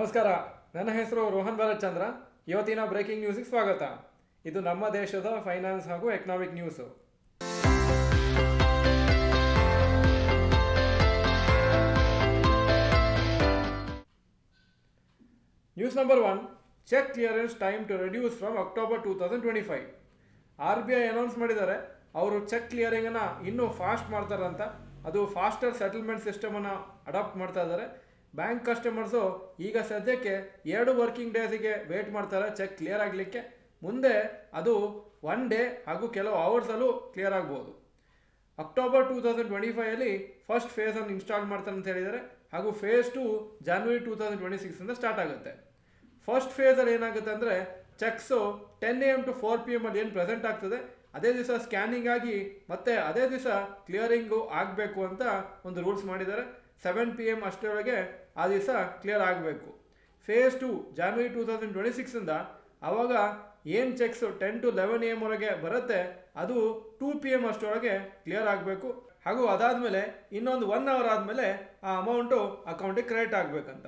ನಮಸ್ಕಾರ. ನನ್ನ ಹೆಸರು ರೋಹನ್ ಭರತ್ಚಂದ್ರ. ಇವತ್ತಿನ ಬ್ರೇಕಿಂಗ್ ನ್ಯೂಸ್ಗೆ ಸ್ವಾಗತ. ಇದು ನಮ್ಮ ದೇಶದ ಫೈನಾನ್ಸ್ ಹಾಗೂ economic news. News number 1, check clearance time to reduce from October 2025. RBI announce ಮಾಡಿದ್ದಾರೆ, ಅವರು ಚೆಕ್ ಕ್ಲಿಯರಿಂಗನ್ನು ಇನ್ನೂ ಫಾಸ್ಟ್ ಮಾಡ್ತಾರಂತ. ಅದು ಫಾಸ್ಟರ್ ಸೆಟಲ್ಮೆಂಟ್ ಸಿಸ್ಟಮನ್ನು ಅಡಾಪ್ಟ್ ಮಾಡ್ತಾ ಇದ್ದಾರೆ. ಬ್ಯಾಂಕ್ ಕಸ್ಟಮರ್ಸು ಈಗ ಸದ್ಯಕ್ಕೆ 2 ವರ್ಕಿಂಗ್ ಡೇಸಿಗೆ ವೇಟ್ ಮಾಡ್ತಾರೆ ಚೆಕ್ ಕ್ಲಿಯರ್ ಆಗಲಿಕ್ಕೆ. ಮುಂದೆ ಅದು 1 ಡೇ ಹಾಗೂ ಕೆಲವು ಅವರ್ಸಲ್ಲೂ ಕ್ಲಿಯರ್ ಆಗ್ಬೋದು. ಅಕ್ಟೋಬರ್ 2025 ಫಸ್ಟ್ ಫೇಸನ್ನು ಇನ್ಸ್ಟಾಲ್ ಮಾಡ್ತಾರೆ ಅಂತ ಹೇಳಿದ್ದಾರೆ, ಹಾಗೂ ಫೇಸ್ 2 January 2026 ಸ್ಟಾರ್ಟ್ ಆಗುತ್ತೆ. ಫಸ್ಟ್ ಫೇಸಲ್ಲಿ ಏನಾಗುತ್ತೆ ಅಂದರೆ, ಚೆಕ್ಸು 10 AM to 4 PM ಅಲ್ಲಿ ಏನು ಪ್ರೆಸೆಂಟ್ ಆಗ್ತದೆ ಅದೇ ದಿವಸ ಸ್ಕ್ಯಾನಿಂಗ್ ಆಗಿ ಮತ್ತೆ ಅದೇ ದಿವಸ ಕ್ಲಿಯರಿಂಗು ಆಗಬೇಕು ಅಂತ ಒಂದು ರೂಲ್ಸ್ ಮಾಡಿದ್ದಾರೆ. 7 PM ಅಷ್ಟರೊಳಗೆ ಆ ದಿವಸ ಕ್ಲಿಯರ್ ಆಗಬೇಕು. ಫೇಸ್ 2 January 2026 ಆವಾಗ ಏನು ಚೆಕ್ಸು 10 to 11 AM ವರೆಗೆ ಬರುತ್ತೆ ಅದು 2 PM ಅಷ್ಟರೊಳಗೆ ಕ್ಲಿಯರ್ ಆಗಬೇಕು. ಹಾಗೂ ಅದಾದಮೇಲೆ ಇನ್ನೊಂದು 1 hour ಆದಮೇಲೆ ಆ ಅಮೌಂಟು ಅಕೌಂಟಿಗೆ ಕ್ರೆಡಿಟ್ ಆಗಬೇಕಂತ.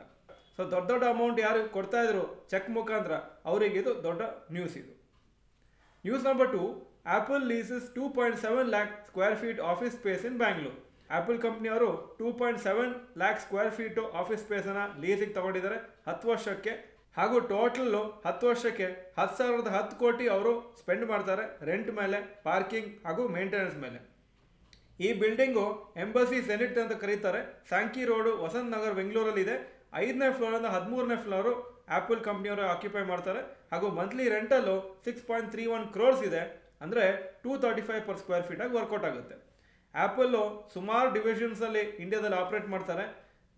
ಸೊ ದೊಡ್ಡ ಅಮೌಂಟ್ ಯಾರು ಕೊಡ್ತಾ ಇದ್ರು ಚೆಕ್ ಮುಖಾಂತರ ಅವರಿಗಿದು ದೊಡ್ಡ ನ್ಯೂಸ್. ಇದು news number 2, Apple leases 2.7 lakh square feet office space in Bangalore. Apple ಕಂಪ್ನಿಯವರು 2.7 lakh square feet ಆಫೀಸ್ ಸ್ಪೇಸನ್ನು ಲೀಸಿಗೆ ತಗೊಂಡಿದ್ದಾರೆ 10 ವರ್ಷಕ್ಕೆ. ಹಾಗೂ ಟೋಟಲ್ಲು 10 ವರ್ಷಕ್ಕೆ 10,010 ಕೋಟಿ ಅವರು ಸ್ಪೆಂಡ್ ಮಾಡ್ತಾರೆ ರೆಂಟ್ ಮೇಲೆ, ಪಾರ್ಕಿಂಗ್ ಹಾಗೂ ಮೇಂಟೆನೆನ್ಸ್ ಮೇಲೆ. ಈ ಬಿಲ್ಡಿಂಗು ಎಂಬಸಿ ಸೆನೆಟ್ ಅಂತ ಕರೀತಾರೆ. ಸ್ಯಾಂಕಿ ರೋಡು, ವಸಂತ್ ನಗರ್, ಬೆಂಗಳೂರಲ್ಲಿದೆ. 5ನೇ ಫ್ಲೋರಿಂದ 13ನೇ ಫ್ಲೋರು ಆ್ಯಪಲ್ ಕಂಪ್ನಿಯವರು ಆಕ್ಯುಪೈ ಮಾಡ್ತಾರೆ. ಹಾಗೂ ಮಂತ್ಲಿ ರೆಂಟಲ್ಲು 6.31 crores ಇದೆ, ಅಂದರೆ 235 per square feet ಆಗಿ ವರ್ಕೌಟ್ ಆಗುತ್ತೆ. ಆ್ಯಪಲ್ಲು ಸುಮಾರು ಡಿವಿಷನ್ಸಲ್ಲಿ ಇಂಡಿಯಾದಲ್ಲಿ ಆಪ್ರೇಟ್ ಮಾಡ್ತಾರೆ.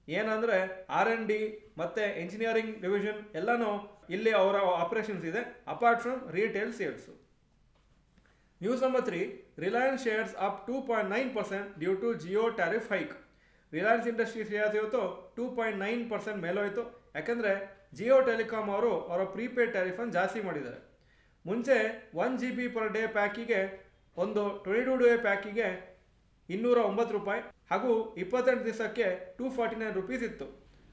ಏನಂದರೆ R&D ಮತ್ತು ಎಂಜಿನಿಯರಿಂಗ್ ಡಿವಿಷನ್ ಎಲ್ಲನೂ ಇಲ್ಲಿ ಅವರ ಆಪರೇಷನ್ಸ್ ಇದೆ, apart from retail sales. News number 3, Reliance shares up 2.9% due to Jio tariff hike. Reliance industry shares ಇವತ್ತು 2.9% ಮೇಲೋಯ್ತು. ಯಾಕಂದರೆ ಜಿಯೋ ಟೆಲಿಕಾಮ್ ಅವರು ಅವರ ಪ್ರೀಪೇಡ್ ಟ್ಯಾರಿಫನ್ನು ಜಾಸ್ತಿ ಮಾಡಿದ್ದಾರೆ. ಮುಂಚೆ 1 GB per day ಪ್ಯಾಕಿಗೆ ಒಂದು 22 day ಪ್ಯಾಕಿಗೆ 209 ರೂಪಾಯಿ ಹಾಗೂ 28 ದಿವಸಕ್ಕೆ 249 rupees ಇತ್ತು.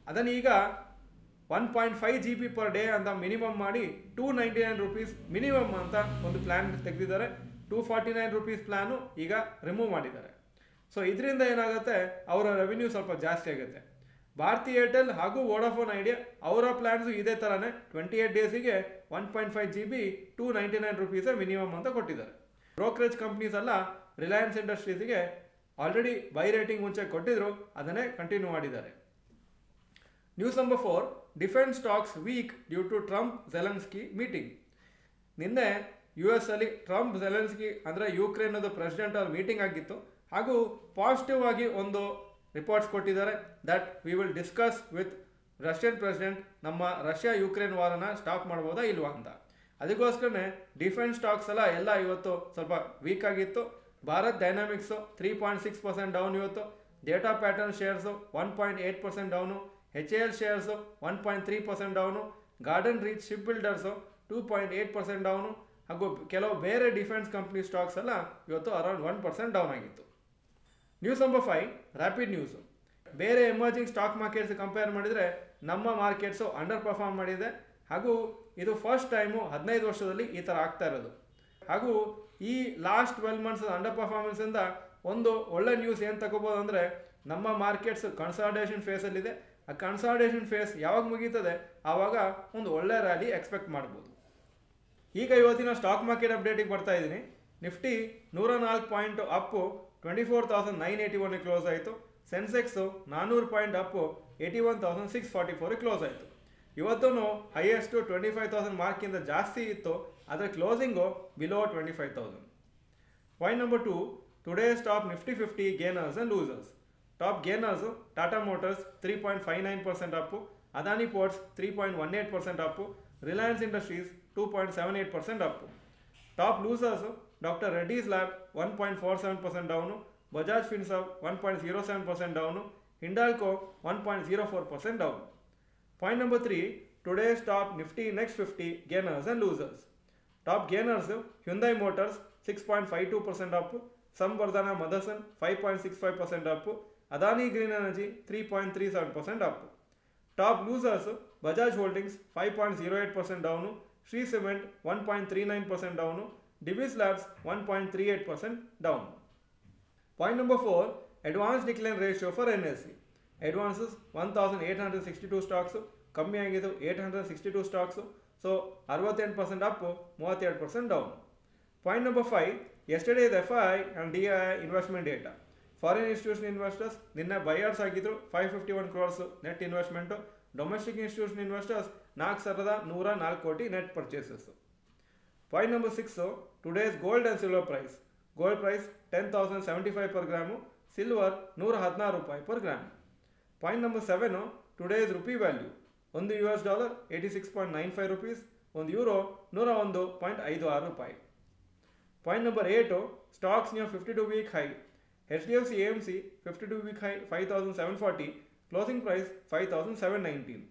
ಅದನ್ನು ಈಗ 1.5 GB per day ಅಂತ ಮಿನಿಮಮ್ ಮಾಡಿ 299 rupees ಮಿನಿಮಮ್ ಅಂತ ಒಂದು ಪ್ಲ್ಯಾನ್ ತೆಗೆದಿದ್ದಾರೆ. 249 rupees ಪ್ಲ್ಯಾನು ಈಗ ರಿಮೂವ್ ಮಾಡಿದ್ದಾರೆ. ಸೊ ಇದರಿಂದ ಏನಾಗುತ್ತೆ, ಅವರ ರೆವಿನ್ಯೂ ಸ್ವಲ್ಪ ಜಾಸ್ತಿ ಆಗುತ್ತೆ. ಭಾರತಿ ಏರ್ಟೆಲ್ ಹಾಗೂ ವೋಡಾಫೋನ್ ಐಡಿಯಾ ಅವರ ಪ್ಲ್ಯಾನ್ಸು ಇದೇ ಥರನೇ 28 ಡೇಸಿಗೆ 1.5 GB 299 rupees ಮಿನಿಮಮ್ ಅಂತ ಕೊಟ್ಟಿದ್ದಾರೆ. ಬ್ರೋಕರೇಜ್ ಕಂಪ್ನೀಸ್ ಎಲ್ಲ ರಿಲಯನ್ಸ್ ಇಂಡಸ್ಟ್ರೀಸ್ಗೆ ಆಲ್ರೆಡಿ ಬೈ ರೇಟಿಂಗ್ ಮುಂಚೆ ಕೊಟ್ಟಿದ್ರು, ಅದನ್ನೇ ಕಂಟಿನ್ಯೂ ಮಾಡಿದ್ದಾರೆ. News number 4, defence stocks weak due to Trump Zelensky meeting. ನಿನ್ನೆ US ಅಲ್ಲಿ ಟ್ರಂಪ್ ಝೆಲೆನ್ಸ್ಕಿ ಅಂದರೆ ಯುಕ್ರೇನದು ಪ್ರೆಸಿಡೆಂಟ್ ಅವ್ರ ಮೀಟಿಂಗ್ ಆಗಿತ್ತು. ಹಾಗೂ ಪಾಸಿಟಿವ್ ಆಗಿ ಒಂದು ರಿಪೋರ್ಟ್ಸ್ ಕೊಟ್ಟಿದ್ದಾರೆ, that we will discuss with Russian president, ನಮ್ಮ ರಷ್ಯಾ ಯುಕ್ರೇನ್ ವಾರನ ಸ್ಟಾಪ್ ಮಾಡ್ಬೋದಾ ಇಲ್ವಾ ಅಂತ. ಅದಕ್ಕೋಸ್ಕರನೇ ಡಿಫೆನ್ಸ್ ಸ್ಟಾಕ್ಸ್ ಎಲ್ಲ ಇವತ್ತು ಸ್ವಲ್ಪ ವೀಕ್ ಆಗಿತ್ತು. ಭಾರತ್ ಡೈನಾಮಿಕ್ಸು 3.6% ಡೌನ್ ಇವತ್ತು. Data pattern shares 1.8% down. HAL shares 1.3% down. Garden reach ship builders 2.8% down. ಹಾಗೂ ಕೆಲವು ಬೇರೆ ಡಿಫೆನ್ಸ್ ಕಂಪ್ನಿ ಸ್ಟಾಕ್ಸ್ ಇವತ್ತು ಅರೌಂಡ್ 1% ಡೌನ್ ಆಗಿತ್ತು. News number 5, rapid news. ಬೇರೆ ಎಮರ್ಜಿಂಗ್ ಸ್ಟಾಕ್ ಮಾರ್ಕೆಟ್ಸ್ ಕಂಪೇರ್ ಮಾಡಿದರೆ ನಮ್ಮ ಮಾರ್ಕೆಟ್ಸು ಅಂಡರ್ ಪರ್ಫಾರ್ಮ್ ಮಾಡಿದೆ. ಹಾಗೂ ಇದು ಫಸ್ಟ್ ಟೈಮು 15 ವರ್ಷದಲ್ಲಿ ಈ ಥರ ಆಗ್ತಾ ಇರೋದು. ಹಾಗೂ ಈ ಲಾಸ್ಟ್ 12 months ಅಂಡರ್ ಪರ್ಫಾರ್ಮೆನ್ಸಿಂದ ಒಂದು ಒಳ್ಳೆ ನ್ಯೂಸ್ ಏನು ತಗೋಬೋದು ಅಂದರೆ, ನಮ್ಮ ಮಾರ್ಕೆಟ್ಸ್ ಕನ್ಸಾಲಿಡೇಷನ್ ಫೇಸಲ್ಲಿದೆ. ಆ ಕನ್ಸಾಲಿಡೇಷನ್ ಫೇಸ್ ಯಾವಾಗ ಮುಗೀತದೆ ಆವಾಗ ಒಂದು ಒಳ್ಳೆ ರ್ಯಾಲಿ ಎಕ್ಸ್ಪೆಕ್ಟ್ ಮಾಡ್ಬೋದು. ಈಗ ಇವತ್ತಿನ ಸ್ಟಾಕ್ ಮಾರ್ಕೆಟ್ ಅಪ್ಡೇಟಿಗೆ ಬರ್ತಾ ಇದ್ದೀನಿ. ನಿಫ್ಟಿ 104 ಪಾಯಿಂಟ್ ಅಪ್ಪು 24,981 ಕ್ಲೋಸ್ ಆಯಿತು. ಸೆನ್ಸೆಕ್ಸು 400 ಪಾಯಿಂಟ್ ಅಪ್ಪು 81,644 ಕ್ಲೋಸ್ ಆಯಿತು. ಇವತ್ತೂ ಹೈಯೆಸ್ಟು 25,000 ಮಾರ್ಕಿಂದ ಜಾಸ್ತಿ ಇತ್ತು, ಆದರೆ closing below 25,000. Point number 2, today's top Nifty 50 gainers and losers. Top gainers Tata Motors 3.59% up, Adani Ports 3.18% up, Reliance Industries 2.78% up. Top losers Doctor Reddy's Lab 1.47% down, Bajaj Finserv 1.07% down, Hindalco 1.04% down. Point number 3, today's top Nifty next 50 gainers and losers. Top gainers Hyundai Motors 6.52% up, Samvardhana Motherson 5.65% up, Adani Green Energy 3.37% Appu. Top losers Bajaj holdings 5.08% down, Shree cement 1.39% down, Divi's labs 1.38% down. Point number 4, advance decline ratio for NSE. Advances 1862 stocks, ಕಮ್ಮಿ ಆಗಿದ್ದು 862 stocks. So 68% up, 32% down. Point number 5, yesterday's FI and DI investment data. Foreign institution investors ನಿನ್ನೆ buyers ಆಗಿದ್ರು 551 crores net investment. Domestic institution investors 4,104 ಕೋಟಿ net purchases. Point number 6, today's gold and silver price. Gold price 10,075 per gram, silver 116 ರೂಪಾಯಿ per gram. Point number 7, today's rupee value. $1 86.95 rupees, €1 101.56 ರೂಪಾಯಿ. Point number 8, stocks near 52-week high. HDFC AMC 52-week high 5,740, closing price 5,719.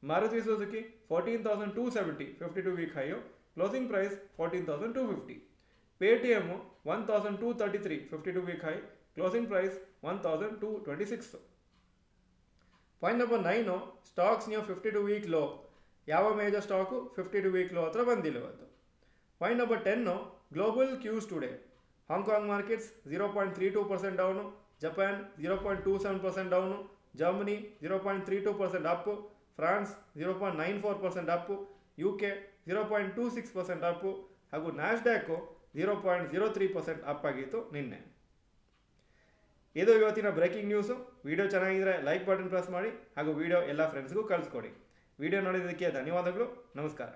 Maruti Suzuki 14,270 52-week high, closing price 14,250. Paytm 1,233 52-week high, closing price 1,226. Point number 9, stocks near 52-week low. ಯಾವ major stock 52-week low ಹತ್ರ ಬಂದಿಲ್ಲ ಇವತ್ತು. Point number 10, global Qs today. Hong Kong markets 0.32% down, Japan 0.27% down, Germany 0.32% up, France 0.94% up, UK 0.26% up ಹಾಗೂ ನ್ಯಾಸ್ಡ್ಯಾಕು 0.03% up ಆಗಿತ್ತು ನಿನ್ನೆ. ಇದು ಇವತ್ತಿನ breaking news. Video ಚೆನ್ನಾಗಿದ್ದರೆ ಲೈಕ್ ಬಟನ್ ಪ್ರೆಸ್ ಮಾಡಿ ಹಾಗೂ ವಿಡಿಯೋ ಎಲ್ಲ ಫ್ರೆಂಡ್ಸ್ಗೂ ಕಳಿಸ್ಕೊಡಿ. ವಿಡಿಯೋ ನೋಡಿದ್ದಕ್ಕೆ ಧನ್ಯವಾದಗಳು. ನಮಸ್ಕಾರ.